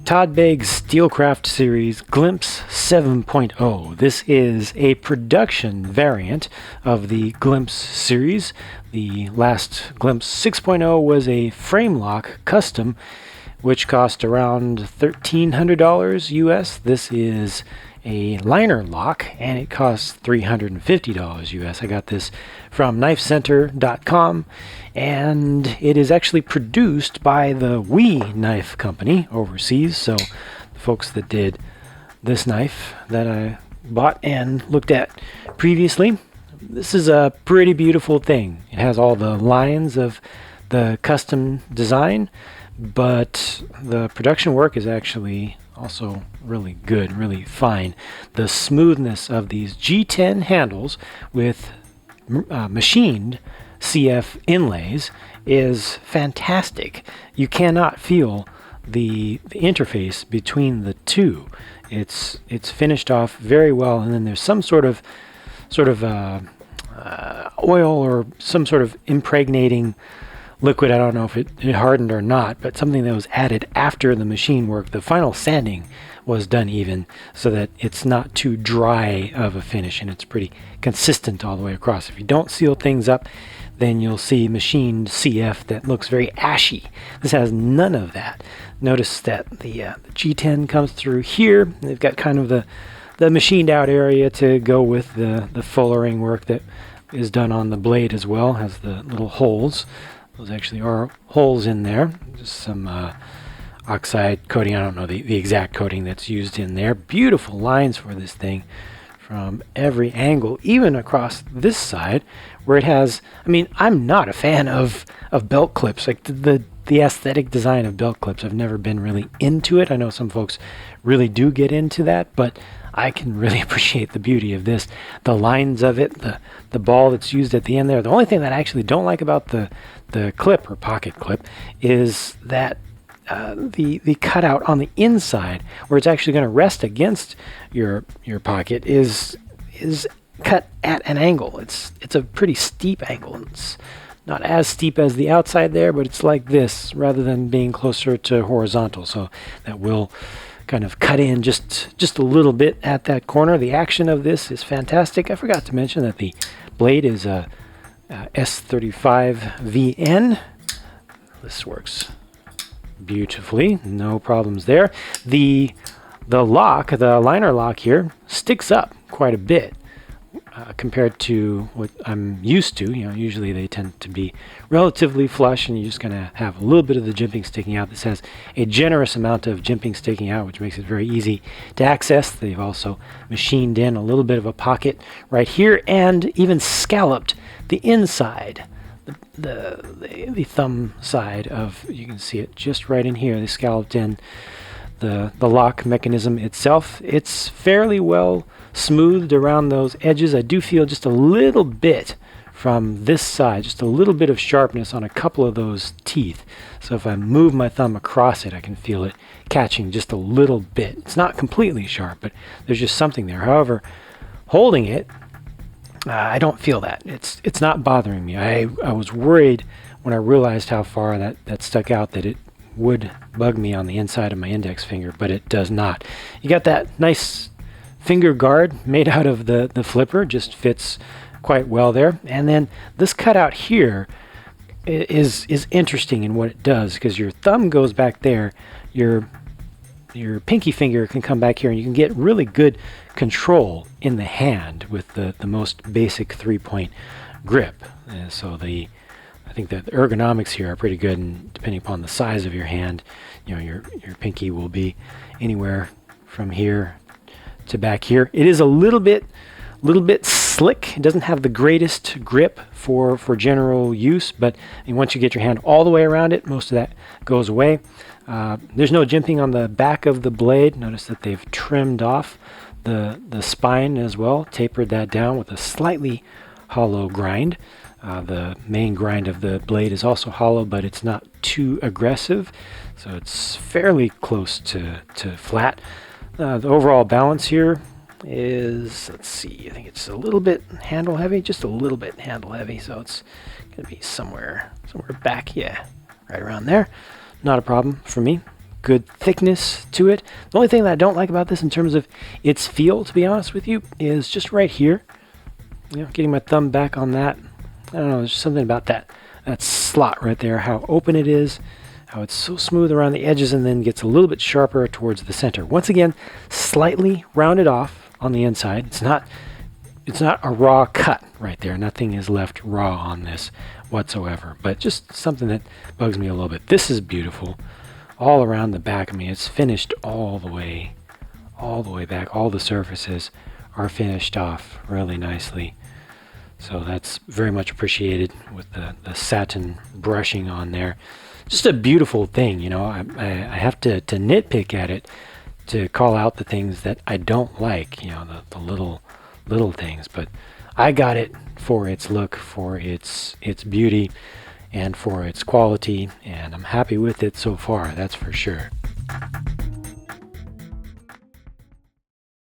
Todd Begg Steelcraft Series Glimpse 7.0. This is a production variant of the Glimpse series. The last Glimpse 6.0 was a frame lock custom, which cost around $1,300 US. This is a liner lock, and it costs $350 US. I got this from knifecenter.com, and it is actually produced by the Wee Knife Company overseas. So the folks that did this knife that I bought and looked at previously, this is a pretty beautiful thing. It has all the lines of the custom design, but the production work is actually also really good, really fine. The smoothness of these G10 handles with machined CF inlays is fantastic. You cannot feel the interface between the two. It's finished off very well, and then there's some sort of oil or some sort of impregnating liquid. I don't know if it hardened or not, but something that was added after the machine work. The final sanding was done even so that it's not too dry of a finish, and it's pretty consistent all the way across. If you don't seal things up, then you'll see machined CF that looks very ashy. This has none of that. Notice that the G10 comes through here. They've got kind of the machined out area to go with the fullering work that is done on the blade as well. Has the little holes. Those actually are holes in there. Just some oxide coating. I don't know the exact coating that's used in there. Beautiful lines for this thing from every angle, even across this side where it has, I mean, I'm not a fan of belt clips. Like the aesthetic design of belt clips, I've never been really into it. I know some folks really do get into that, but I can really appreciate the beauty of this. The lines of it, the ball that's used at the end there. The only thing that I actually don't like about the clip or pocket clip is that the cutout on the inside, where it's actually going to rest against your pocket, is cut at an angle. It's a pretty steep angle. It's not as steep as the outside there, but it's like this rather than being closer to horizontal. So that will kind of cut in just a little bit at that corner. The action of this is fantastic. I forgot to mention that the blade is a S35VN. This works beautifully, no problems there. The lock, the liner lock here, sticks up quite a bit compared to what I'm used to. You know, usually they tend to be relatively flush, and you're just going to have a little bit of the jimping sticking out. This has a generous amount of jimping sticking out, which makes it very easy to access. They've also machined in a little bit of a pocket right here, and even scalloped the inside, the thumb side of, you can see it just right in here. They scalloped in the lock mechanism itself. It's fairly well smoothed around those edges. I do feel just a little bit from this side, just a little bit of sharpness on a couple of those teeth. So if I move my thumb across it, I can feel it catching just a little bit. It's not completely sharp, but there's just something there. However, holding it, I don't feel that. It's not bothering me. I was worried when I realized how far that stuck out that it would bug me on the inside of my index finger, but it does not. You got that nice finger guard made out of the flipper, just fits quite well there. And then this cutout here is interesting in what it does, because your thumb goes back there, your pinky finger can come back here, and you can get really good control in the hand with the most basic 3-point grip. So I think that the ergonomics here are pretty good, and depending upon the size of your hand, you know, your pinky will be anywhere from here to back here. It is a little bit slick. It doesn't have the greatest grip for general use, but once you get your hand all the way around it, most of that goes away. There's no jimping on the back of the blade. Notice that they've trimmed off the spine as well, tapered that down with a slightly hollow grind. The main grind of the blade is also hollow, but it's not too aggressive, so it's fairly close to flat. The overall balance here is, let's see, I think it's a little bit handle heavy, just a little bit handle heavy, so it's going to be somewhere back, yeah, right around there. Not a problem for me. good thickness to it. The only thing that I don't like about this in terms of its feel, to be honest with you, is just right here. You know, getting my thumb back on that. I don't know, there's something about that slot right there, how open it is, how it's so smooth around the edges and then gets a little bit sharper towards the center. Once again, slightly rounded off on the inside. It's not a raw cut right there. Nothing is left raw on this whatsoever, but just something that bugs me a little bit. This is beautiful all around the back. I mean, it's finished all the way back. All the surfaces are finished off really nicely. So that's very much appreciated with the satin brushing on there. Just a beautiful thing, you know. I have to nitpick at it to call out the things that I don't like, you know, the little things. But I got it for its look, for its beauty, and for its quality, and I'm happy with it so far, that's for sure.